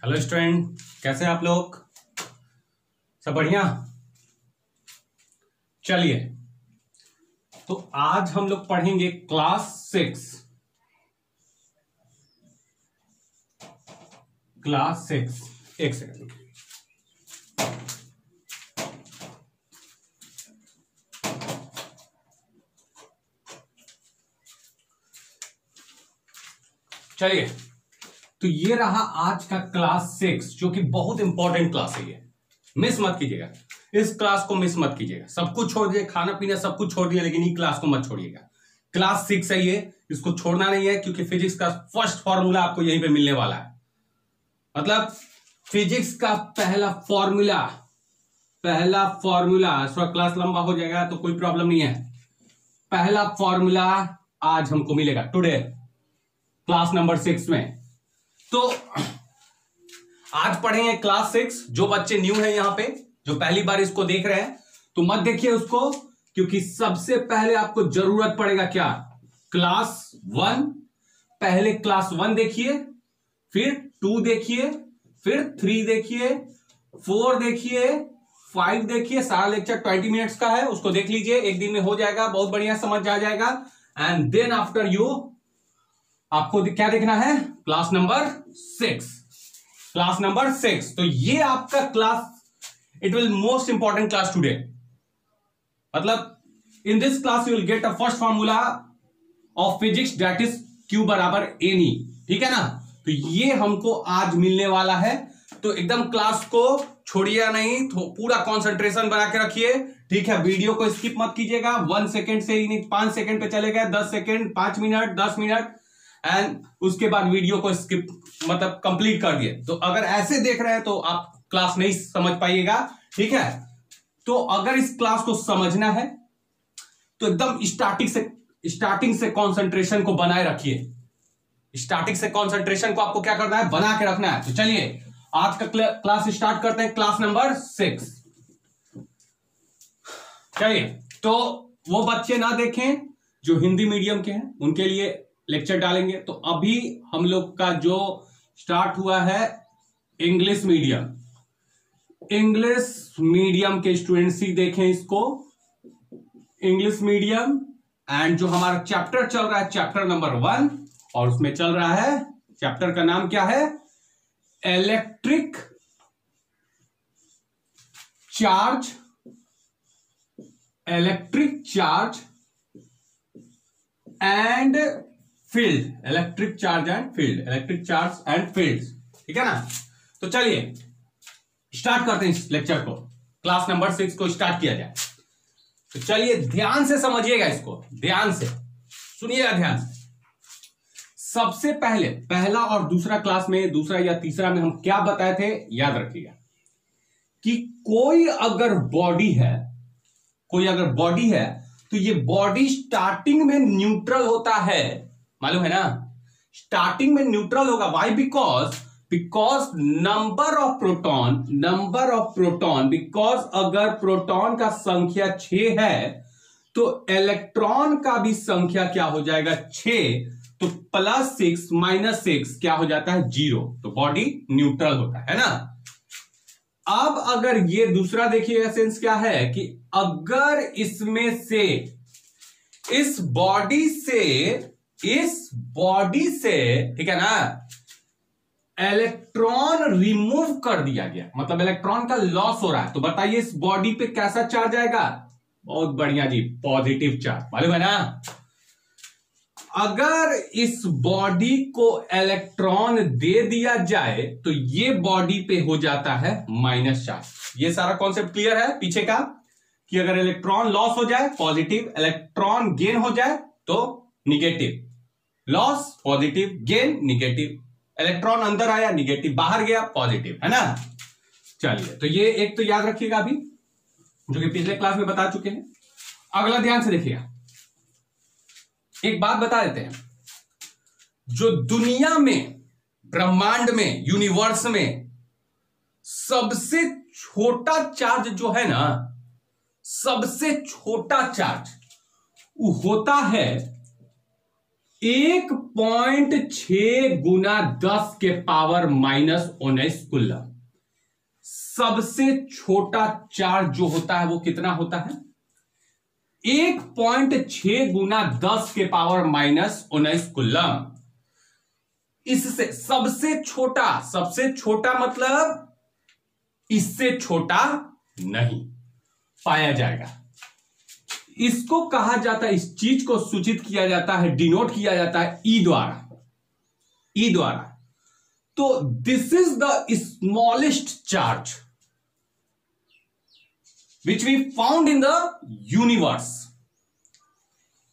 Hello student, कैसे हैं आप लोग? सब बढ़िया। चलिए, तो आज हम लोग पढ़ेंगे क्लास 6। एक सेकंड। चलिए, तो ये रहा आज का क्लास 6, जो कि बहुत इंपॉर्टेंट क्लास है। ये मिस मत कीजिएगा, इस क्लास को मिस मत कीजिएगा। सब कुछ छोड़ दिए, खाना पीना सब कुछ छोड़ दिया, लेकिन ये क्लास को मत छोड़िएगा। क्लास 6 है ये, इसको छोड़ना नहीं है, क्योंकि फिजिक्स का फर्स्ट फॉर्मूला आपको यहीं पे मिलने वाला है। मतलब फिजिक्स का पहला फॉर्मूला थोड़ा क्लास लंबा हो जाएगा तो कोई प्रॉब्लम नहीं है। पहला फॉर्मूला आज हमको मिलेगा टुडे, क्लास नंबर 6 में। तो आज पढ़ेंगे क्लास 6। जो बच्चे न्यू हैं यहां पे, जो पहली बार इसको देख रहे हैं, तो मत देखिए उसको, क्योंकि सबसे पहले आपको जरूरत पड़ेगा क्या? क्लास 1। पहले क्लास 1 देखिए, फिर 2 देखिए, फिर 3 देखिए, 4 देखिए, 5 देखिए। सारा लेक्चर 20 मिनट्स का है, उसको देख लीजिए, एक दिन में हो जाएगा, बहुत बढ़िया समझ आ जाएगा। एंड देन आफ्टर यू आपको क्या देखना है? Class number 6। तो ये आपका class, it will most important class today. मतलब in this class you will get a first formula of physics, that is Q बराबर एनी। ठीक है ना? तो ये हमको आज मिलने वाला है। तो एकदम क्लास को छोड़िए नहीं, तो पूरा कंसंट्रेशन बना के रखिए। ठीक है? वीडियो को स्किप मत कीजिएगा। 1 सेकेंड से ही नहीं, 5 सेकेंड पे चलेगा, 10 सेकेंड, 5 मिनट, 10 मिनट, एंड उसके बाद वीडियो को स्किप मतलब कंप्लीट कर दिए। तो अगर ऐसे देख रहे हैं तो आप क्लास नहीं समझ पाइएगा। ठीक है? तो अगर इस क्लास को समझना है तो एकदम स्टार्टिंग से कंसंट्रेशन को बनाए रखिए। स्टार्टिंग से कंसंट्रेशन को आपको क्या करना है? बना के रखना है। तो चलिए आज का क्लास स्टार्ट करते हैं, क्लास नंबर 6। चलिए, तो वो बच्चे ना देखें जो हिंदी मीडियम के हैं, उनके लिए लेक्चर डालेंगे। तो अभी हम लोग का जो स्टार्ट हुआ है इंग्लिश मीडियम के स्टूडेंट्स ही देखें इसको, इंग्लिश मीडियम। एंड जो हमारा चैप्टर चल रहा है, चैप्टर नंबर 1, और उसमें चल रहा है, चैप्टर का नाम क्या है? Electric charge and field. Electric charge and field. ठीक है ना? तो चलिए स्टार्ट करते हैं इस लेक्चर को, क्लास नंबर 6 को स्टार्ट किया जाए। तो चलिए ध्यान से समझिएगा, इसको ध्यान से सुनिएगा, ध्यान से। सबसे पहले पहला और दूसरा क्लास में, दूसरा या तीसरा में हम क्या बताए थे, याद रखिएगा कि कोई अगर बॉडी है तो ये बॉडी स्टार्टिंग में न्यूट्रल होता है, मालूम है ना? स्टार्टिंग में न्यूट्रल होगा। Why? Because number of proton, because अगर प्रोटॉन का संख्या 6 है तो इलेक्ट्रॉन का भी संख्या क्या हो जाएगा? 6। तो +6 -6 क्या हो जाता है? 0। तो बॉडी न्यूट्रल होता है ना? अब अगर ये दूसरा देखिए, एसेंस क्या है कि अगर इसमें से, इस बॉडी से, ठीक है ना, इलेक्ट्रॉन रिमूव कर दिया गया, मतलब इलेक्ट्रॉन का लॉस हो रहा है, तो बताइए इस बॉडी पे कैसा चार्ज आएगा? बहुत बढ़िया जी, पॉजिटिव चार्ज। मालूम है ना? अगर इस बॉडी को इलेक्ट्रॉन दे दिया जाए तो ये बॉडी पे हो जाता है माइनस चार्ज। ये सारा कॉन्सेप्ट क्लियर है पीछे का, कि अगर इलेक्ट्रॉन लॉस हो जाए पॉजिटिव, इलेक्ट्रॉन गेन हो जाए तो negative. Loss positive, gain negative. Electron अंदर आया निगेटिव, बाहर गया पॉजिटिव, है ना? चलिए, तो ये एक तो याद रखिएगा अभी, जो कि पिछले क्लास में बता चुके हैं। अगला ध्यान से देखिएगा, एक बात बता देते हैं, जो दुनिया में, ब्रह्मांड में, यूनिवर्स में सबसे छोटा चार्ज जो है ना, सबसे छोटा चार्ज वो होता है 1.6 गुना 10 के पावर -19 कूलम। सबसे छोटा चार्ज जो होता है वो कितना होता है? 1.6 गुना 10 के पावर -19 कूलम। इससे सबसे छोटा मतलब इससे छोटा नहीं पाया जाएगा। इसको कहा जाता है, इस चीज को सूचित किया जाता है, डिनोट किया जाता है ई द्वारा। तो this is the smallest charge which we found in the universe.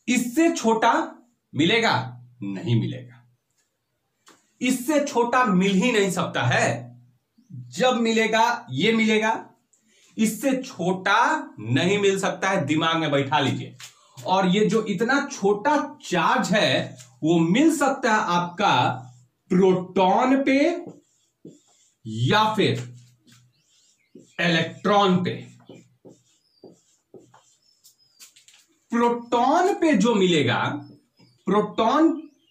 इससे छोटा मिलेगा? नहीं मिलेगा। इससे छोटा मिल ही नहीं सकता है। जब मिलेगा ये मिलेगा, इससे छोटा नहीं मिल सकता है, दिमाग में बैठा लीजिए। और ये जो इतना छोटा चार्ज है वो मिल सकता है आपका प्रोटॉन पे या फिर इलेक्ट्रॉन पे। प्रोटॉन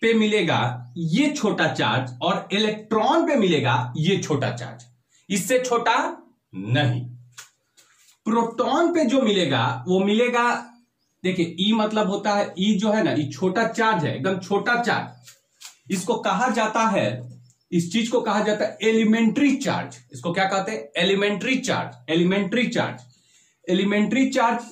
पे मिलेगा ये छोटा चार्ज और इलेक्ट्रॉन पे मिलेगा ये छोटा चार्ज। इससे छोटा नहीं। प्रोटॉन पे जो मिलेगा वो मिलेगा, देखिए ई मतलब होता है, ई जो है ना, ये छोटा चार्ज है, एकदम छोटा चार्ज। इसको कहा जाता है, इस चीज को कहा जाता है एलिमेंट्री चार्ज। इसको क्या कहते हैं? एलिमेंट्री चार्ज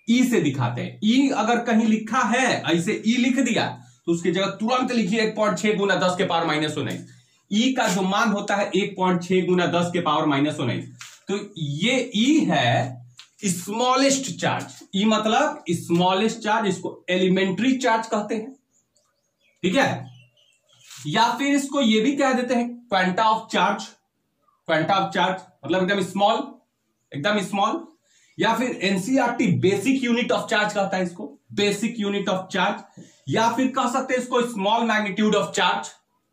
ई से दिखाते हैं। ई अगर कहीं लिखा है, ऐसे ई लिख दिया तो उसकी जगह तुरंत लिखिए 1.6 गुना 10 के पावर -19। ई का जो मान होता है 1.6 गुना 10 के पावर -19। तो ये ई है स्मॉलेस्ट चार्ज। ई मतलब स्मॉलेस्ट चार्ज, इसको एलिमेंट्री चार्ज कहते हैं, ठीक है। या फिर इसको ये भी कह देते हैं क्वांटा ऑफ चार्ज मतलब एकदम स्मॉल। या फिर NCERT basic unit of charge कहता है इसको, बेसिक यूनिट ऑफ चार्ज। या फिर कह सकते हैं इसको स्मॉल मैग्नीट्यूड ऑफ चार्ज,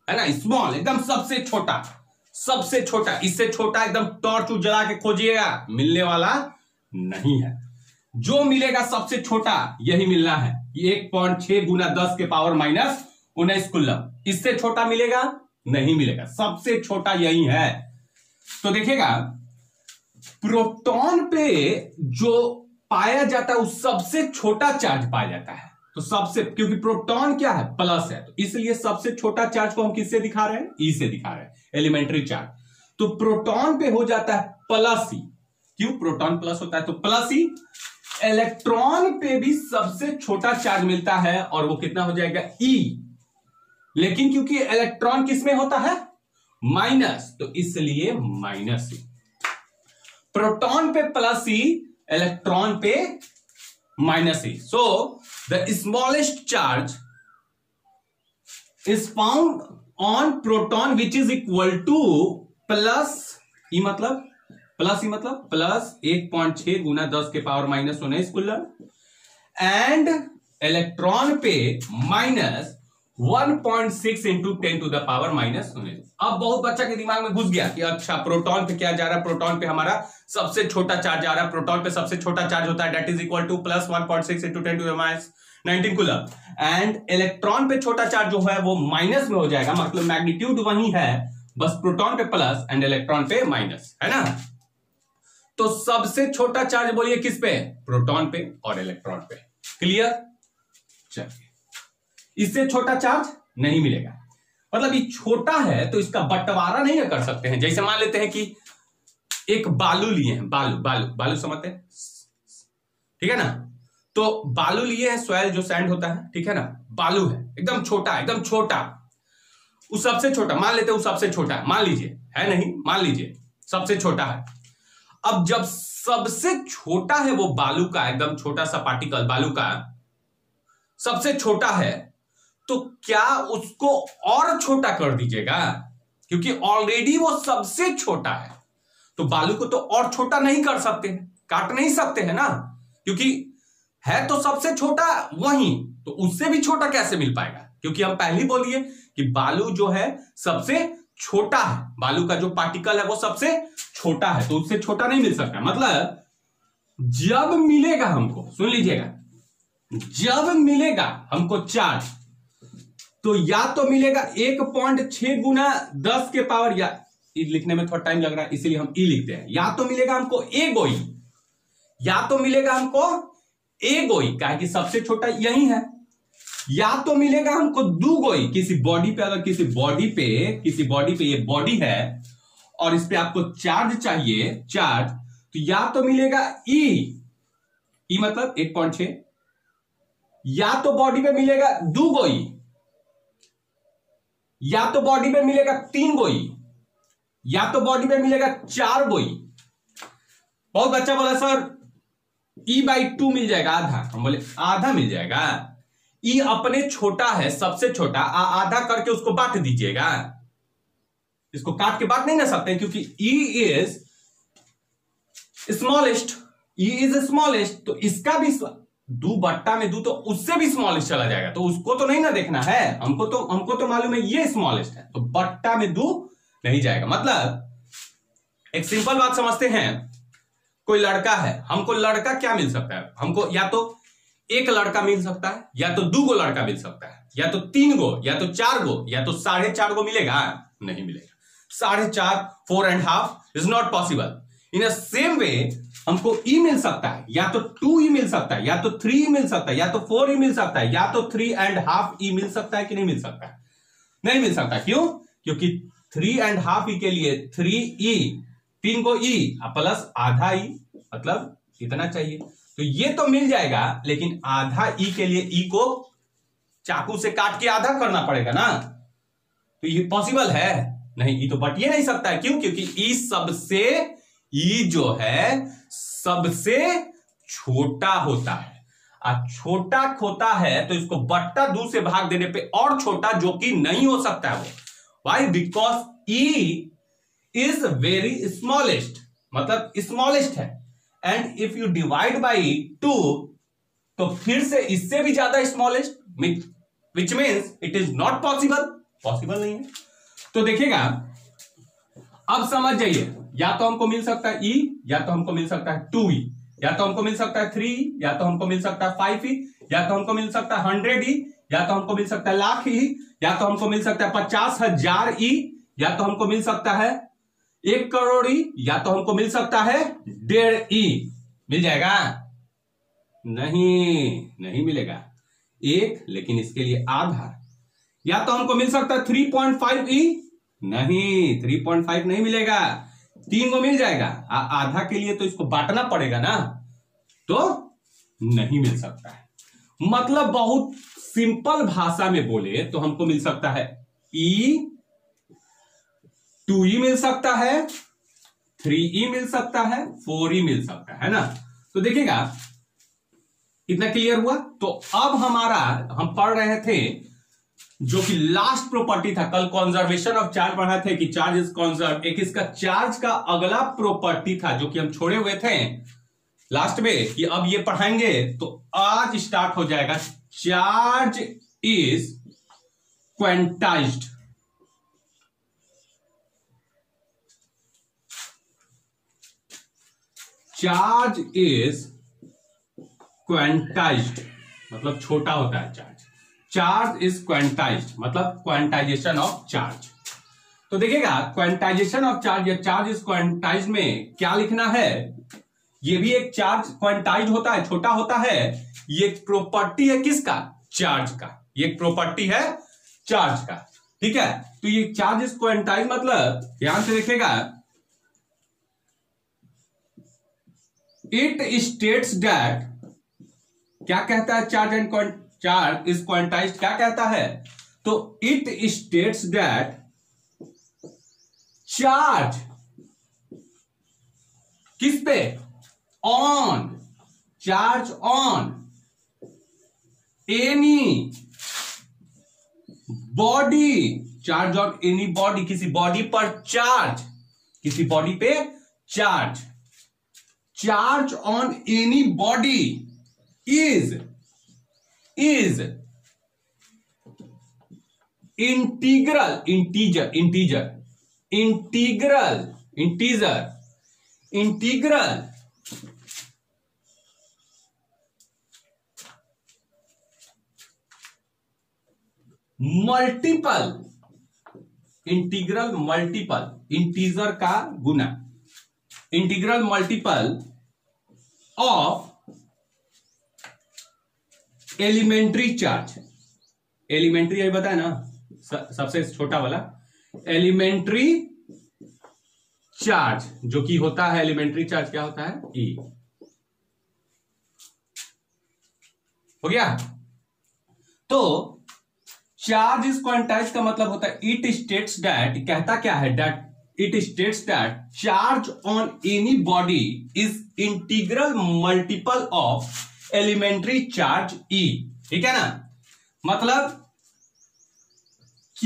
है ना। स्मॉल एकदम सबसे छोटा। इससे छोटा एकदम टॉर्च जला के खोजिएगा, मिलने वाला नहीं है। जो मिलेगा सबसे छोटा यही मिलना है, 1.6 गुना 10 के पावर -19 कूलम। इससे छोटा मिलेगा? नहीं मिलेगा। सबसे छोटा यही है। तो देखिएगा, प्रोटॉन पे जो पाया जाता है उस सबसे छोटा चार्ज पाया जाता है। तो सबसे, क्योंकि प्रोटॉन क्या है? प्लस है, तो इसलिए सबसे छोटा चार्ज को हम किससे दिखा रहे हैं? ई से दिखा रहे हैं, एलिमेंट्री चार्ज। तो प्रोटॉन पे हो जाता है प्लस ई। क्यों? प्रोटॉन प्लस होता है तो प्लस ई। इलेक्ट्रॉन पे भी सबसे छोटा चार्ज मिलता है और वो कितना हो जाएगा? ई। लेकिन क्योंकि इलेक्ट्रॉन किसमें होता है? माइनस, तो इसलिए माइनस ई। प्रोटॉन पे प्लस ई, इलेक्ट्रॉन पे minus E. So the smallest charge is found on proton which is equal to plus E मतलब प्लस 1.6 गुना 10 के पावर -19 कूलम, एंड इलेक्ट्रॉन पे minus 1.6 into 10 to the power -19। अब बहुत बच्चा के दिमाग में घुस गया कि अच्छा प्रोटॉन पे क्या जा रहा है? प्रोटॉन पे हमारा सबसे छोटा चार्ज जा रहा है। प्रोटॉन पे सबसे छोटा चार्ज होता है that is equal to plus 1.6 into 10 to the -19 coulomb, and electron पे छोटा चार्ज जो है वो माइनस में हो जाएगा, मतलब मैग्नीट्यूड वही है, बस प्रोटॉन पे प्लस एंड इलेक्ट्रॉन पे माइनस, है ना। तो सबसे छोटा चार्ज बोलिए किस पे? प्रोटॉन पे और इलेक्ट्रॉन पे। क्लियर? चलिए, इससे छोटा चार्ज नहीं मिलेगा। मतलब ये छोटा है तो इसका बंटवारा नहीं कर सकते हैं। जैसे मान लेते हैं कि एक बालू लिए हैं, बालू समझते हैं, ठीक है ना। तो बालू लिए हैं, सॉइल जो सैंड होता है, ठीक है ना। बालू है एकदम छोटा, वो सबसे छोटा मान लेते हैं, वो सबसे छोटा है, मान लीजिए, है नहीं, मान लीजिए सबसे छोटा है। अब जब सबसे छोटा है वो बालू का, एकदम छोटा सा पार्टिकल बालू का सबसे छोटा है, तो क्या उसको और छोटा कर दीजिएगा? क्योंकि ऑलरेडी वो सबसे छोटा है, तो बालू को तो और छोटा नहीं कर सकते, काट नहीं सकते हैं ना, क्योंकि है तो सबसे छोटा वही, तो उससे भी छोटा कैसे मिल पाएगा? क्योंकि हम पहले बोलिए कि बालू जो है सबसे छोटा है, बालू का जो पार्टिकल है वो सबसे छोटा है, तो उससे छोटा नहीं मिल सकता। मतलब जब मिलेगा हमको, सुन लीजिएगा, जब मिलेगा हमको चार्ज तो या तो मिलेगा 1.6 गुना 10 के पावर, या लिखने में थोड़ा टाइम लग रहा है इसीलिए हम ई लिखते हैं। या तो मिलेगा हमको ए गोई, या तो मिलेगा हमको ए गोई, क्या कि सबसे छोटा यही है। या तो मिलेगा हमको दू गोई, किसी बॉडी पे, अगर किसी बॉडी पे ये बॉडी है और इस पे आपको चार्ज चाहिए, चार्ज, तो या तो मिलेगा ई मतलब 1.6, या तो बॉडी पे मिलेगा दू गोई, या तो बॉडी पे मिलेगा 3 गोई, या तो बॉडी पे मिलेगा 4 गोई। बहुत बच्चा बोला सर E/2 मिल जाएगा, आधा। हम बोले आधा मिल जाएगा, ई अपने छोटा है, सबसे छोटा, आधा करके उसको बांट दीजिएगा। इसको काट के बांट नहीं ना सकते क्योंकि E is smallest, E is smallest, तो इसका भी 2/2 तो उससे भी स्मॉलेस्ट चला जाएगा, तो उसको तो नहीं ना देखना है हमको तो मालूम है ये स्मॉलेस्ट है, तो 2/2 नहीं जाएगा। मतलब एक सिंपल बात समझते हैं, कोई लड़का है, हमको लड़का क्या मिल सकता है, हमको या तो एक लड़का मिल सकता है, या तो 2 गो लड़का मिल सकता है, या तो 3 गो, या तो 4 गो, या तो 4.5 गो मिलेगा, नहीं मिलेगा। 4.5, 4.5 is not possible. In a same way हमको ई मिल सकता है, या तो 2 ई मिल सकता है, या तो 3 ई मिल सकता है, या तो 4 ई मिल सकता है, या तो 3.5 ई मिल सकता है कि नहीं मिल सकता है? नहीं मिल सकता। क्यों? क्योंकि 3.5 ई के लिए 3 ई, 3 को ई प्लस आधा ई, मतलब इतना चाहिए, तो ये तो मिल जाएगा, लेकिन आधा ई के लिए ई को चाकू से काट के आधा करना पड़ेगा ना, तो ये पॉसिबल है नहीं, ई तो बट ये नहीं सकता है। क्यों? क्योंकि ई जो है सबसे छोटा होता है, छोटा होता है तो इसको बट्टा 2 से भाग देने पे और छोटा, जो कि नहीं हो सकता है वो। Why? Because e is very smallest, मतलब स्मॉलेस्ट है, and if you divide by 2 तो फिर से इससे भी ज्यादा smallest, which means it is not possible नहीं है। तो देखिएगा, अब समझ जाइए, या तो हमको मिल सकता है ई, या तो हमको मिल सकता है 2 ई, या तो हमको मिल सकता है 3 ई, या तो हमको मिल सकता है 5 ई, या तो हमको मिल सकता है 100 ई, या तो हमको मिल सकता है लाख ई, या तो हमको मिल सकता है 50,000 ई, या तो हमको मिल सकता है 1 करोड़ ई, या तो हमको मिल सकता है 1.5 ई। मिल जाएगा? नहीं मिलेगा एक, लेकिन इसके लिए आधा। या तो हमको मिल सकता है 3.5 ई, नहीं 3.5 नहीं मिलेगा, 3 को मिल जाएगा, आधा के लिए तो इसको बांटना पड़ेगा ना, तो नहीं मिल सकता है। मतलब बहुत सिंपल भाषा में बोले तो हमको मिल सकता है ई, 2 ई मिल सकता है, 3 ई मिल सकता है, 4 ई मिल सकता है ना। तो देखिएगा इतना क्लियर हुआ। तो अब हमारा हम पढ़ रहे थे जो कि लास्ट प्रॉपर्टी था, कल कंजर्वेशन ऑफ चार्ज पढ़ा थे कि चार्ज इज कंजर्व, एक इसका चार्ज का अगला प्रॉपर्टी था जो कि हम छोड़े हुए थे लास्ट में, कि अब ये पढ़ाएंगे। तो आज स्टार्ट हो जाएगा, charge is quantized. Charge is quantized मतलब छोटा होता है चार्ज। चार्ज इज क्वांटाइज्ड मतलब क्वांटाइजेशन ऑफ चार्ज। तो देखिएगा क्वांटाइजेशन ऑफ चार्ज या चार्ज इज क्वांटाइज्ड में क्या लिखना है, ये भी एक चार्ज क्वांटाइज्ड होता है, छोटा होता है। ये एक प्रॉपर्टी है किसका? चार्ज का। ये एक प्रॉपर्टी है चार्ज का, ठीक है। तो ये चार्ज इज क्वांटाइज्ड मतलब ध्यान से देखिएगा, इट स्टेट्स दैट, क्या कहता है चार्ज इज क्वांटाइज्ड, क्या कहता है? तो इट स्टेट्स दैट चार्ज किस पे? On, charge on any body, charge on any body, किसी बॉडी पर चार्ज, किसी बॉडी पे charge, charge on any body is integral multiple, integral multiple, integer का गुना, integral multiple of elementary charge. Elementary अभी बताया ना, सबसे छोटा वाला एलिमेंट्री चार्ज जो कि होता है, एलिमेंट्री चार्ज क्या होता है, ई। हो गया। तो चार्ज इज क्वांटाइज का मतलब होता है इट स्टेट्स दैट, कहता क्या है, that it states that charge on any body is integral multiple of elementary charge E. ठीक है ना, मतलब Q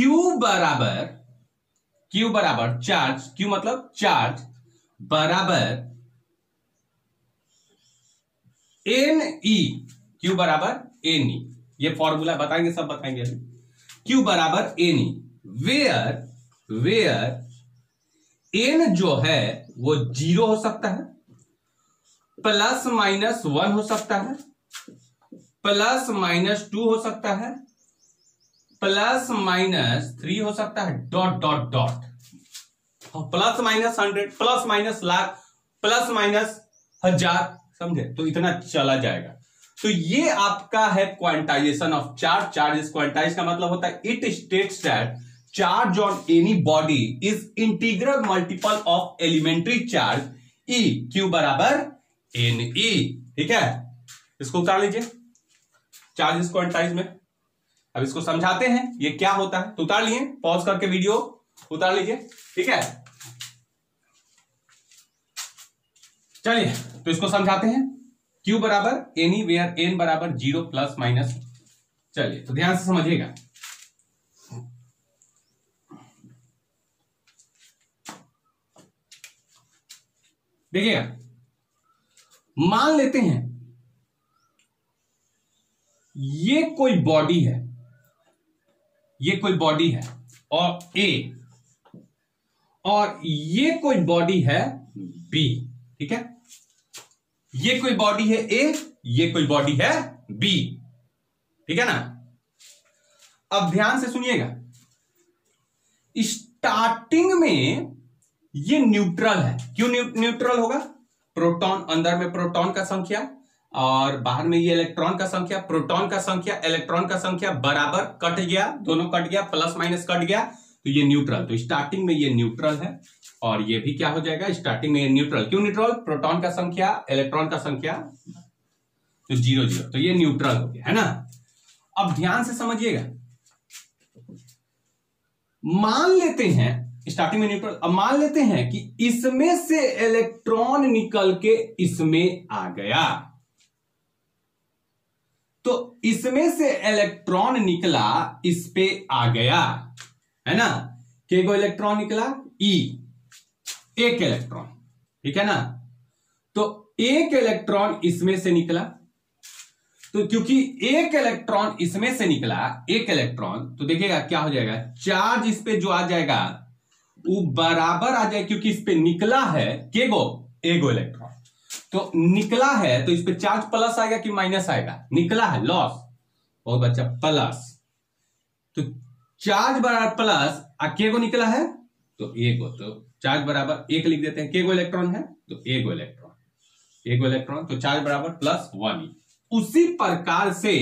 बराबर चार्ज, Q मतलब चार्ज बराबर NE, Q बराबर NE, ये फॉर्मूला बताएंगे, सब बताएंगे। Q बराबर NE, वेयर N जो है वो 0 हो सकता है, +-1 हो सकता है, +-2 हो सकता है, +-3 हो सकता है, डॉट डॉट डॉट, +-100, +-लाख, +-1000, समझे, तो इतना चला जाएगा। तो ये आपका है quantization of charge. Charge is quantize का मतलब होता है it states that charge on any body is integral multiple of elementary charge e, Q बराबर NE। ठीक है, इसको उतार लीजिए चार्ज इज क्वांटाइज में। अब इसको समझाते हैं ये क्या होता है, तो उतार लिए, पॉज करके वीडियो उतार लीजिए। ठीक है, चलिए तो इसको समझाते हैं। Q बराबर NE वेयर N बराबर 0 +-। चलिए तो ध्यान से समझिएगा। देखिएगा, मान लेते हैं ये कोई बॉडी है, ये कोई बॉडी है और A, और ये कोई बॉडी है B। ठीक है, ये कोई बॉडी है A, ये कोई बॉडी है B। ठीक है ना, अब ध्यान से सुनिएगा, स्टार्टिंग में ये न्यूट्रल है। क्यों न्यूट्रल होगा, प्रोटॉन, अंदर में प्रोटॉन का संख्या और बाहर में ये इलेक्ट्रॉन का संख्या, प्रोटॉन का संख्या इलेक्ट्रॉन का संख्या बराबर कट गया, दोनों कट गया, +- कट गया, तो ये न्यूट्रल। तो स्टार्टिंग में ये न्यूट्रल है और ये भी क्या हो जाएगा, स्टार्टिंग में ये न्यूट्रल। क्यों न्यूट्रल, प्रोटॉन का संख्या इलेक्ट्रॉन का संख्या तो 0-0, तो ये न्यूट्रल हो गया, है ना। अब ध्यान से समझिएगा, मान लेते हैं स्टार्टिंग में न्यूट्रल, अब मान लेते हैं कि इसमें से इलेक्ट्रॉन निकल के इसमें आ गया, तो इसमें से इलेक्ट्रॉन निकला इस पे आ गया, है ना, केगो इलेक्ट्रॉन निकला, E, एक इलेक्ट्रॉन। ठीक है ना, तो एक इलेक्ट्रॉन इसमें से निकला, तो क्योंकि एक इलेक्ट्रॉन इसमें से निकला, एक इलेक्ट्रॉन, तो देखिएगा क्या हो जाएगा, चार्ज इस पे जो आ जाएगा वो बराबर आ जाए, क्योंकि इस पे निकला है केगो, एगो इलेक्ट्रॉन, तो निकला है तो इस पे चार्ज प्लस आएगा कि माइनस आएगा, निकला है, लॉस, बहुत बच्चा, प्लस, तो चार्ज बराबर प्लस, केगो निकला है तो एगो, तो चार्ज बराबर 1 लिख देते हैं, केगो इलेक्ट्रॉन है तो एगो इलेक्ट्रॉन, एगो इलेक्ट्रॉन, तो चार्ज बराबर +1। उसी प्रकार से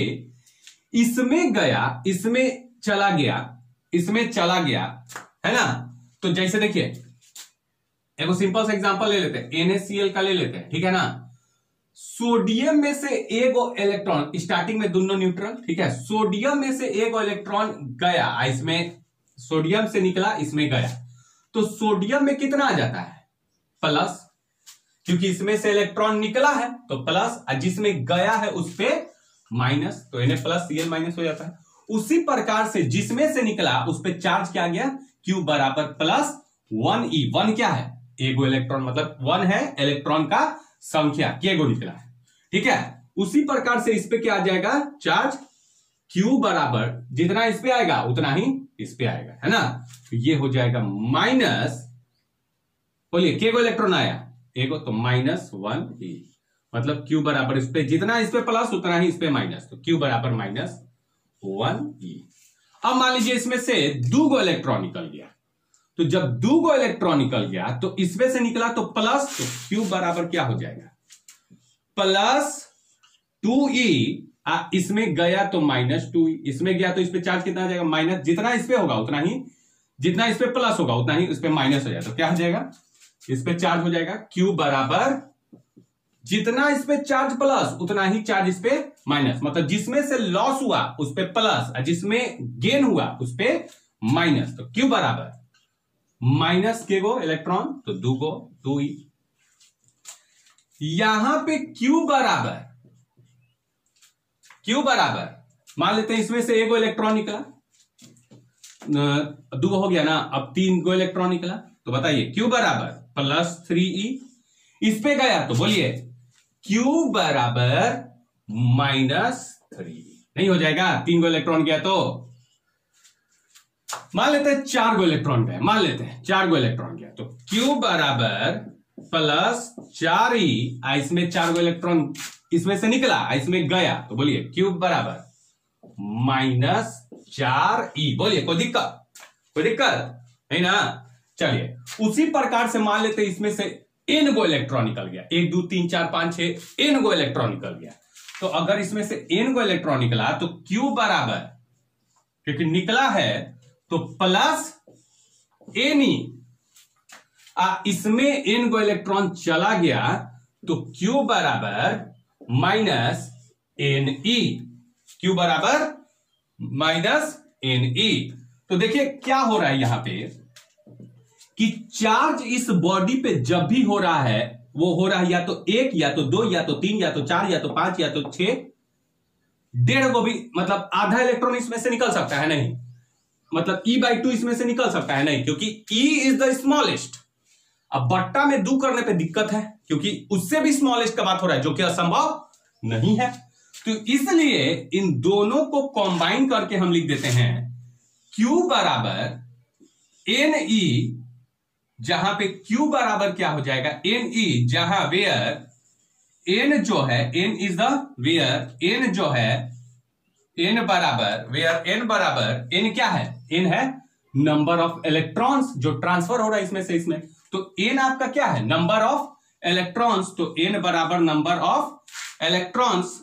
इसमें गया, इसमें चला गया, इसमें चला गया, है ना। तो जैसे देखिए, एक सिंपल सा एग्जांपल ले लेते हैं, NaCl का ले लेते हैं। ठीक है ना, सोडियम में से एगो इलेक्ट्रॉन, स्टार्टिंग में दोनों न्यूट्रल, ठीक है, सोडियम में से एगो इलेक्ट्रॉन गया, इसमें सोडियम से निकला, इसमें गया, तो सोडियम में कितना आ जाता है, प्लस, क्योंकि इसमें से इलेक्ट्रॉन निकला है तो प्लस, जिसमें गया है उस पे माइनस, तो Na+Cl- हो जाता है। उसी प्रकार से जिसमें से निकला उस पे चार्ज क्या आ गया, Q बराबर +1E। 1 क्या है, एगो इलेक्ट्रॉन, मतलब 1 है इलेक्ट्रॉन का संख्या, केगो निकला है। ठीक है, उसी प्रकार से इस पे क्या आ जाएगा, चार्ज Q बराबर जितना इस पे आएगा उतना ही इस पे आएगा, है ना। तो ये हो जाएगा माइनस, बोलिए केगो इलेक्ट्रॉन आया, एगो, तो -1E, मतलब Q बराबर इस पे जितना इस पे प्लस उतना ही इस पे माइनस, तो Q बराबर -1E। अब मान लीजिए इसमें से 2 गो इलेक्ट्रॉन निकल गया, तो जब 2 गो इलेक्ट्रॉन निकल गया तो इसमें से निकला तो प्लस, तो क्यू बराबर क्या हो जाएगा, प्लस 2e, इसमें गया तो माइनस 2e, इसमें गया तो इस पे चार्ज कितना आ जाएगा, माइनस, जितना इस पे होगा उतना ही, जितना इस पे प्लस होगा उतना ही इस पे माइनस हो जाएगा, तो क्या हो जाएगा, इस पे चार्ज हो जाएगा क्यू बराबर जितना इस पे चार्ज प्लस उतना ही चार्ज इस पे माइनस, मतलब जिसमें से लॉस हुआ उस पे प्लस, जिसमें गेन हुआ उस पे माइनस, तो क्यू बराबर माइनस के गो इलेक्ट्रॉन तो 2 गो 2e। यहां पे क्यू बराबर मान लेते हैं इसमें से 1 गो इलेक्ट्रॉन निकला, 2 हो गया ना, अब 3 गो इलेक्ट्रॉन निकला, तो बताइए क्यू बराबर प्लस 3e, इस पे गया तो बोलिए क्यू बराबर माइनस 3, नहीं हो जाएगा, 3 गो इलेक्ट्रॉन गया तो मान लेते हैं 4 गो इलेक्ट्रॉन गया, मान लेते हैं 4 गो इलेक्ट्रॉन गया, तो क्यू बराबर प्लस 4e, इसमें 4 गो इलेक्ट्रॉन इसमें से निकला, इसमें गया, तो बोलिए क्यू बराबर माइनस 4e, बोलिए कोई दिक्कत नहीं ना। चलिए उसी प्रकार से मान लेते इसमें से n गो इलेक्ट्रॉन निकल गया, 1 2 3 4 5 6 n गो इलेक्ट्रॉन निकल गया, तो अगर इसमें से n गो इलेक्ट्रॉन निकला तो क्यू बराबर, क्योंकि निकला है तो प्लस ne, इसमें n गो इलेक्ट्रॉन चला गया तो क्यू बराबर माइनस ne, क्यू बराबर माइनस ne। तो देखिए क्या हो रहा है यहां पे कि चार्ज इस बॉडी पे जब भी हो रहा है वो हो रहा है या तो 1 या तो 2 या तो 3 या तो 4 या तो 5 या तो 6, 1.5 को भी, मतलब आधा इलेक्ट्रॉन इसमें से निकल सकता है नहीं, मतलब e/2 इसमें से निकल सकता है नहीं, क्योंकि e इज द स्मॉलेस्ट। अब बट्टा में 2 करने पे दिक्कत है क्योंकि उससे भी स्मॉलेस्ट का बात हो रहा है जो कि असंभव नहीं है, तो इसलिए इन दोनों को कंबाइन करके हम लिख देते हैं Q बराबर Ne, जहां पे Q बराबर क्या हो जाएगा Ne, जहां वेयर n जो है n is the where n जो है n बराबर वेयर n बराबर n क्या है, n है नंबर ऑफ इलेक्ट्रॉन्स जो ट्रांसफर हो रहा है इसमें से इसमें, तो n आपका क्या है, नंबर ऑफ इलेक्ट्रॉन्स, तो n बराबर नंबर ऑफ इलेक्ट्रॉन्स,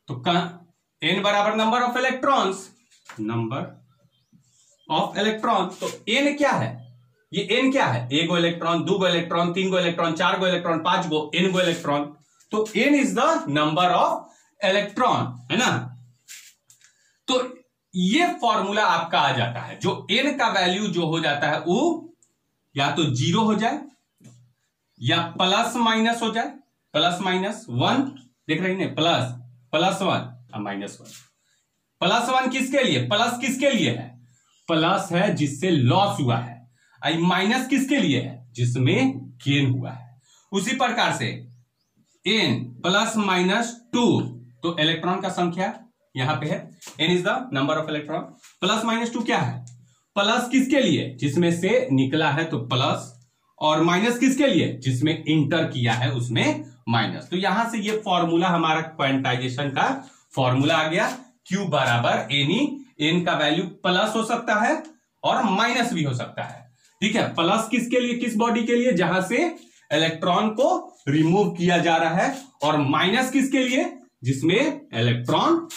तो n बराबर नंबर ऑफ इलेक्ट्रॉन्स, तो n क्या है, ये n क्या है, 1 गो इलेक्ट्रॉन 2 गो इलेक्ट्रॉन 3 गो इलेक्ट्रॉन 4 गो इलेक्ट्रॉन 5 गो n गो इलेक्ट्रॉन, तो n is the number of electron, है ना। तो ये फॉर्मूला आपका आ जाता है, जो n का वैल्यू जो हो जाता है वो या तो 0 हो जाए या प्लस माइनस हो जाए, प्लस माइनस 1, देख रहे हैं, प्लस 1 और माइनस 1। प्लस 1 किसके लिए, प्लस किसके लिए है, प्लस है जिससे लॉस हुआ है, माइनस किसके लिए है, जिसमें गेन हुआ है। उसी प्रकार से n प्लस माइनस 2, तो इलेक्ट्रॉन का संख्या यहां पे है, n is the number of electron, plus minus 2 क्या है, प्लस किसके लिए, जिसमें से निकला है तो प्लस, और माइनस किसके लिए, जिसमें इंटर किया है उसमें माइनस। तो यहां से ये फॉर्मूला हमारा क्वांटाइजेशन का फॉर्मूला आ गया, Q बराबर Ne, n का वैल्यू प्लस हो सकता है और माइनस भी हो सकता है, ठीक है। प्लस किसके लिए, किस बॉडी के लिए, जहां से इलेक्ट्रॉन को रिमूव किया जा रहा है, और माइनस किसके लिए, जिसमें इलेक्ट्रॉन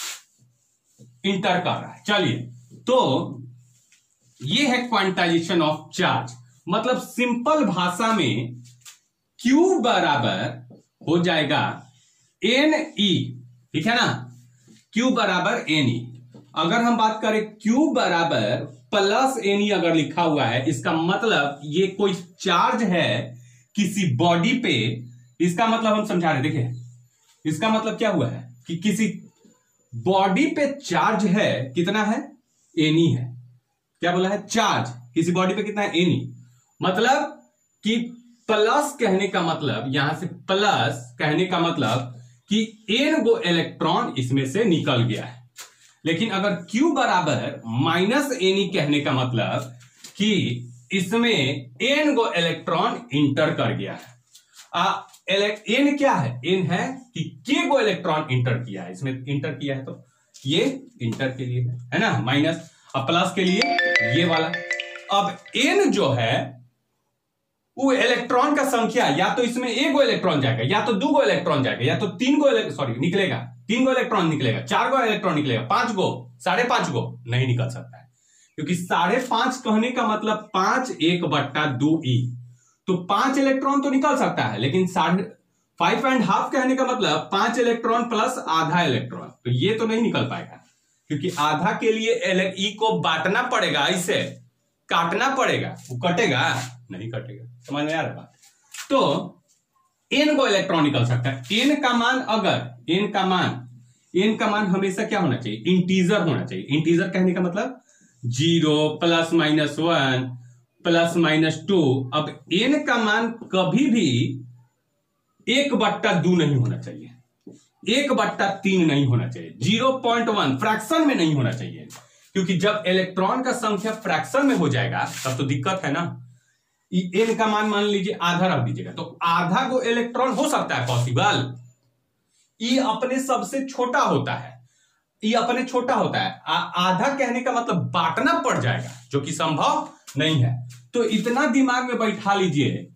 इंटर कर रहा है। चलिए, तो ये है क्वांटाइजेशन ऑफ चार्ज, मतलब सिंपल भाषा में Q बराबर हो जाएगा Ne, ठीक है ना, Q बराबर Ne। अगर हम बात करें Q बराबर प्लस Ne अगर लिखा हुआ है, इसका मतलब ये कोई चार्ज है किसी बॉडी पे, इसका मतलब हम समझा रहे, देखिए इसका मतलब क्या हुआ है कि किसी बॉडी पे चार्ज है, कितना है, Ne है, क्या बोला है, चार्ज किसी बॉडी पे कितना है, Ne, मतलब कि प्लस कहने का मतलब, यहां से प्लस कहने का मतलब कि n गो इलेक्ट्रॉन इसमें से निकल गया है। लेकिन अगर Q बराबर माइनस Ne कहने का मतलब कि इसमें n गो इलेक्ट्रॉन इंटर कर गया है। एन क्या है? एन है कि के को इलेक्ट्रॉन इंटर किया है, इसमें इंटर किया है तो ये इंटर के लिए है ना, माइनस, अब प्लस के लिए ये वाला। अब एन जो है वो इलेक्ट्रॉन का संख्या, या तो इसमें एक गो इलेक्ट्रॉन जाएगा, या तो दो गो इलेक्ट्रॉन जाएगा, या तो तीन गो निकलेगा, 3 गो इलेक्ट्रॉन निकलेगा, 4 गो इलेक्ट्रॉन निकलेगा, 5 गो, 5.5 गो नहीं निकल सकता है, क्योंकि 5.5 कहने का मतलब 5 1/2e, तो 5 इलेक्ट्रॉन तो निकल सकता है, लेकिन 5.5 कहने का मतलब 5 इलेक्ट्रॉन प्लस आधा इलेक्ट्रॉन, तो ये तो नहीं निकल पाएगा, क्योंकि आधा के लिए ई को बांटना पड़ेगा, इसे काटना पड़ेगा, वो कटेगा नहीं, कटेगा, समझ में आ रहा बात। तो एन को इलेक्ट्रॉन निकल सकता है, एन का मान अगर एन का मान हमेशा क्या होना चाहिए? इंटीजर होना चाहिए। इंटीजर कहने का मतलब 0 +-1 +-2। अब एन का मान कभी भी 1/2 नहीं होना चाहिए, 1/3 नहीं होना चाहिए, 0.1 फ्रैक्शन में नहीं होना चाहिए, क्योंकि जब इलेक्ट्रॉन का संख्या फ्रैक्शन में हो जाएगा तब तो दिक्कत है ना। एन का मान लीजिए आधा रख दीजिएगा, तो आधा को इलेक्ट्रॉन हो सकता है पॉसिबल। ये अपने सबसे छोटा होता है, ये अपने छोटा होता है, आधा कहने का मतलब बांटना पड़ जाएगा, जो कि संभव नहीं है। तो इतना दिमाग में बैठा लीजिए,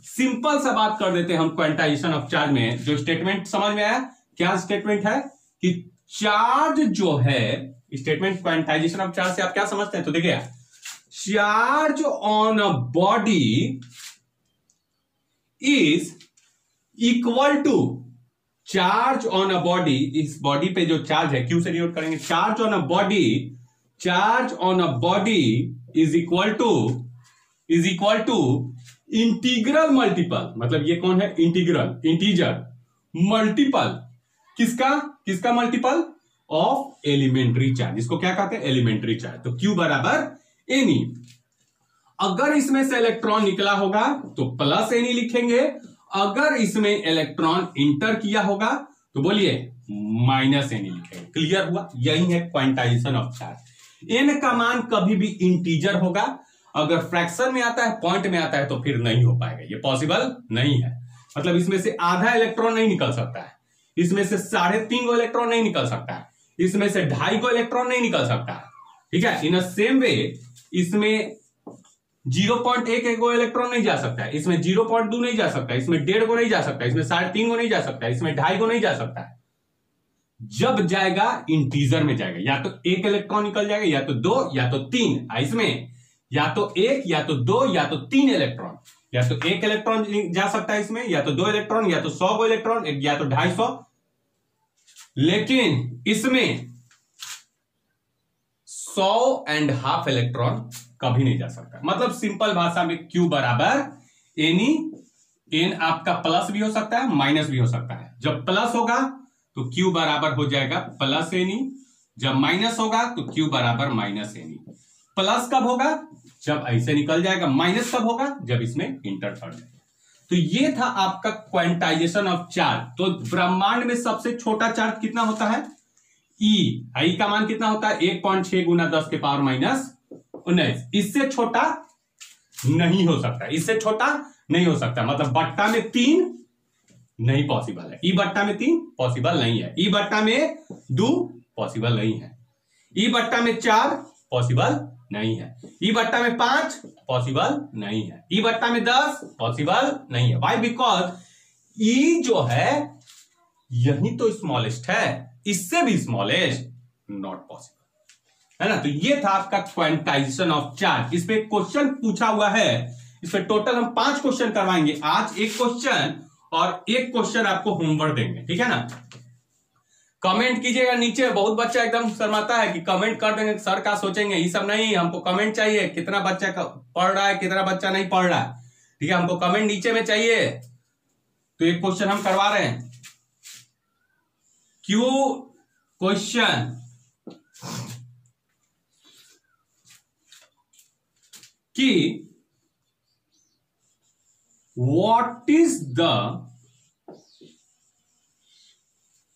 सिंपल सा बात कर देते हैं हम क्वांटाइजेशन ऑफ चार्ज में। जो स्टेटमेंट समझ में आया, क्या स्टेटमेंट है कि चार्ज जो है, स्टेटमेंट क्वांटाइजेशन ऑफ चार्ज से आप क्या समझते हैं? तो देखिए, charge on a body is equal to, charge on a body, इस बॉडी पे जो चार्ज है, क्यू से डिनोट करेंगे, charge on a body is equal to integral multiple, मतलब ये कौन है? इंटीजर मल्टीपल, किसका मल्टीपल? Of elementary charge. इसको क्या कहते हैं? Elementary charge. तो Q बराबर एनी। अगर इसमें से इलेक्ट्रॉन निकला होगा तो प्लस एनी लिखेंगे, अगर इसमें इलेक्ट्रॉन इंटर किया होगा तो बोलिए माइनस एनी लिखेंगे। क्लियर हुआ? यही है क्वांटाइजेशन ऑफ चार्ज। एन का मान कभी भी इंटीजर होगा, अगर फ्रैक्शन में आता है, पॉइंट में आता है, तो फिर नहीं हो पाएगा, ये पॉसिबल नहीं है। मतलब इसमें से आधा इलेक्ट्रॉन नहीं निकल सकता है, इसमें से 3.5 गो इलेक्ट्रॉन नहीं निकल सकता है, इसमें से 2.5 गो इलेक्ट्रॉन नहीं निकल सकता है, ठीक है। इन सेम वे इसमें 0.1 गो इलेक्ट्रॉन नहीं जा सकता है, इसमें 0.2 नहीं जा सकता, इसमें 1.5 गो नहीं जा सकता, इसमें 3.5 गो नहीं जा सकता, इसमें 2.5 गो नहीं जा सकता है। जब जाएगा इंटीजर में जाएगा, या तो 1 इलेक्ट्रॉन निकल जाएगा, या तो 2, या तो 3। इसमें या तो 1, या तो 2, या तो 3 इलेक्ट्रॉन, या तो 1 इलेक्ट्रॉन जा सकता है इसमें, या तो 2 इलेक्ट्रॉन, या तो 100 गो इलेक्ट्रॉन, या तो 250। लेकिन इसमें 100.5 इलेक्ट्रॉन कभी नहीं जा सकता। मतलब सिंपल भाषा में Q बराबर एनी, एन आपका प्लस भी हो सकता है, माइनस भी हो सकता है। जब प्लस होगा तो Q बराबर हो जाएगा प्लस एनी, जब माइनस होगा तो Q बराबर माइनस एनी। प्लस कब होगा? जब ऐसे निकल जाएगा। माइनस कब होगा? जब इसमें इंटर कर जाएगा। तो ये था आपका क्वांटाइजेशन ऑफ चार्ज। तो ब्रह्मांड में सबसे छोटा चार्ज कितना होता है? ई। आई का मान कितना होता है? 1.6 × 10⁻⁹ इससे छोटा नहीं हो सकता, इससे छोटा नहीं हो सकता। मतलब बट्टा में 3 नहीं पॉसिबल है, ई बट्टा में 3 पॉसिबल नहीं है, ई बट्टा में 2 पॉसिबल नहीं है, ई बट्टा में 4 पॉसिबल नहीं है, ई बट्टा में 5 पॉसिबल नहीं है, ई बट्टा में 10 पॉसिबल नहीं है। वाई? बिकॉज ई जो है यही तो स्मॉलेस्ट है, इससे भी स्मॉलेस्ट नॉट पॉसिबल, है ना। तो ये था आपका क्वांटाइजेशन ऑफ चार्ज। इस पे क्वेश्चन पूछा हुआ है, इस पे टोटल हम 5 क्वेश्चन करवाएंगे आज। एक क्वेश्चन और एक क्वेश्चन आपको होमवर्क देंगे, ठीक है ना। कमेंट कीजिएगा नीचे। बहुत बच्चा एकदम शर्माता है कि कमेंट कर देंगे, सर क्या सोचेंगे। ये सब नहीं, हमको कमेंट चाहिए, कितना बच्चा पढ़ रहा है, कितना बच्चा नहीं पढ़ रहा है, ठीक है। हमको कमेंट नीचे में चाहिए। तो एक क्वेश्चन हम करवा रहे हैं, क्यू क्वेश्चन कि what is the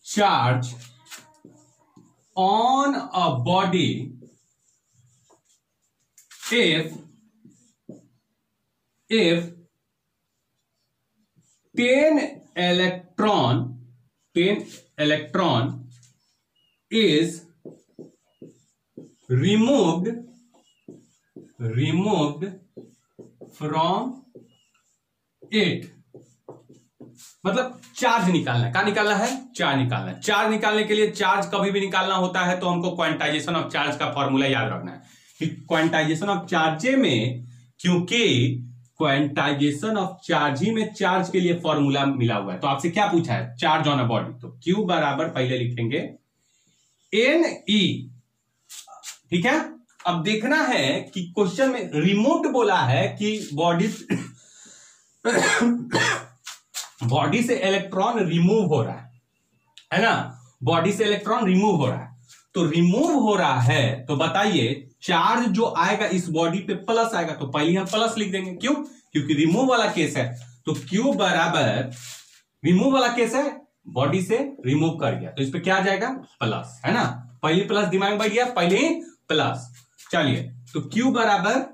charge on a body if 10 electron is removed from it, मतलब चार्ज निकालना है। क्या निकालना है? चार्ज निकालना है। चार्ज निकालने के लिए चार्ज कभी भी निकालना होता है तो हमको क्वांटाइजेशन ऑफ चार्ज का फॉर्मूला याद रखना है कि क्वांटाइजेशन ऑफ चार्ज में, क्योंकि क्वांटाइजेशन ऑफ चार्ज ही में चार्ज के लिए फॉर्मूला मिला हुआ है। तो आपसे क्या पूछा है? Charge on a body. तो Q बराबर पहले लिखेंगे NE, ठीक है। अब देखना है कि क्वेश्चन में रिमूव्ड बोला है कि बॉडी से इलेक्ट्रॉन रिमूव हो रहा है ना, बॉडी से इलेक्ट्रॉन रिमूव हो रहा है। तो रिमूव हो रहा है तो बताइए चार्ज जो आएगा इस बॉडी पे प्लस आएगा, तो पहले हम प्लस लिख देंगे। क्यों? क्योंकि रिमूव वाला केस है। तो Q बराबर रिमूव वाला केस है, बॉडी से रिमूव कर गया तो इस पे क्या आ जाएगा? प्लस, है ना। पहले प्लस दिमाग में बैठ गया, पहले ही प्लस। चलिए, तो Q बराबर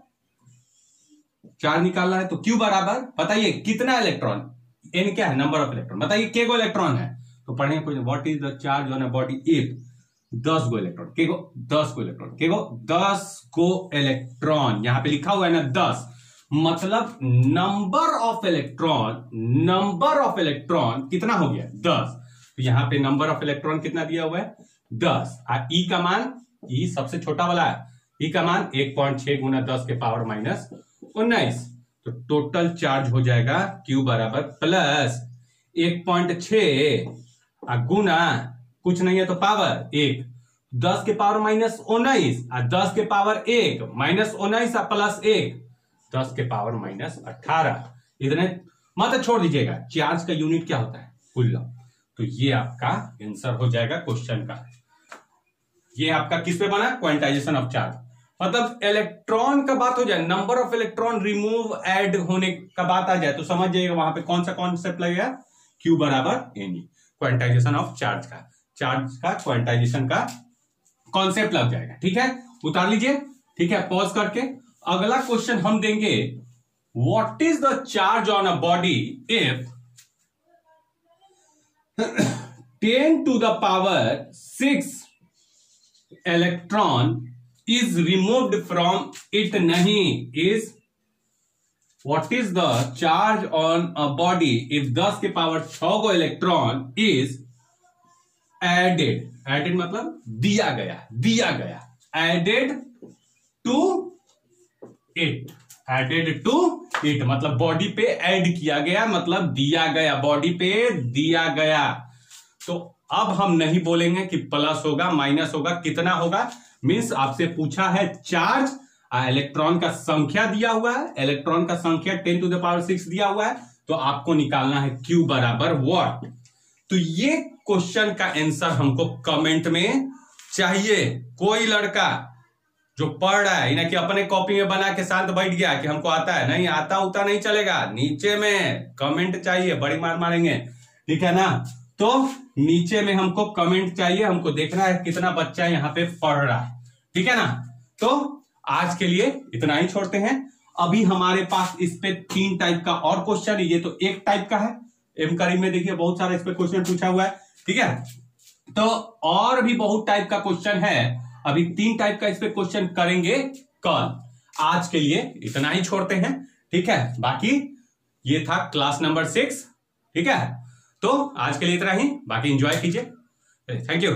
चार्ज निकालना है, तो Q बराबर बताइए कितना इलेक्ट्रॉन, N क्या है? Number of electron. बताइए के गो इलेक्ट्रॉन है? तो पढ़ेंगे कुछ, what is the charge on a body if 10 go electron. के गो? 10 गो इलेक्ट्रॉन। के गो? 10 गो इलेक्ट्रॉन। यहां पे लिखा हुआ है ना 10, मतलब नंबर ऑफ इलेक्ट्रॉन कितना हो गया? 10। तो यहां पे नंबर ऑफ इलेक्ट्रॉन कितना दिया हुआ है? 10। ई का मान, ई सबसे छोटा वाला है, ई का मान 1.6 गुना 10 के पावर माइनस 19। तो टोटल चार्ज हो जाएगा Q बराबर प्लस 1.6 गुना कुछ नहीं है तो पावर 1, 10 के पावर माइनस 19 और 10 के पावर 1 माइनस 19 और प्लस 1, 10 के पावर माइनस 18। इतने मत छोड़ दीजिएगा। चार्ज का यूनिट क्या होता है? कूलम। तो ये आपका आंसर हो जाएगा क्वेश्चन का। ये आपका किस पे बना? Quantization of charge. मतलब इलेक्ट्रॉन का बात हो जाए, number of electron remove add होने का बात आ जाए तो समझ जाइएगा वहां पे कौन सा कॉन्सेप्ट लगेगा? Q बराबर NE, क्वांटाइजेशन ऑफ चार्ज का, चार्ज का क्वांटाइजेशन का कॉन्सेप्ट लग जाएगा। ठीक है, उतार लीजिए। ठीक है, पॉज करके अगला क्वेश्चन हम देंगे, what is the charge on a body if 10 to the power 6 electron is removed from it? नहीं, is what is the charge on a body if 10 के power 6 go electron is added मतलब दिया गया added to it मतलब body पे add किया गया, मतलब दिया गया, बॉडी पे दिया गया। तो अब हम नहीं बोलेंगे कि प्लस होगा माइनस होगा, कितना होगा। मीन्स आपसे पूछा है चार्ज, इलेक्ट्रॉन का संख्या दिया हुआ है, इलेक्ट्रॉन का संख्या 10 to the power 6 दिया हुआ है, तो आपको निकालना है Q बराबर व्हाट। तो ये क्वेश्चन का आंसर हमको कमेंट में चाहिए। कोई लड़का जो पढ़ रहा है ना कि अपने कॉपी में बना के शांत बैठ गया कि हमको आता है, नहीं आता उता नहीं चलेगा, नीचे में कमेंट चाहिए, बड़ी मार मारेंगे। ठीक है ना, तो नीचे में हमको कमेंट चाहिए, हमको देखना है कितना बच्चा यहाँ पे पढ़ रहा है। ठीक है ना, तो आज के लिए इतना ही छोड़ते हैं। अभी हमारे पास इस पे 3 टाइप का और क्वेश्चन है, ये तो एक टाइप का है। एम करीब में देखिए बहुत सारा इस पे क्वेश्चन पूछा हुआ है। ठीक है, तो और भी बहुत टाइप का क्वेश्चन है, अभी 3 टाइप का इस पे क्वेश्चन करेंगे कल। आज के लिए इतना ही छोड़ते हैं। ठीक है, बाकी ये था क्लास नंबर 6। ठीक है, तो आज के लिए इतना ही, बाकी एंजॉय कीजिए। Thank you.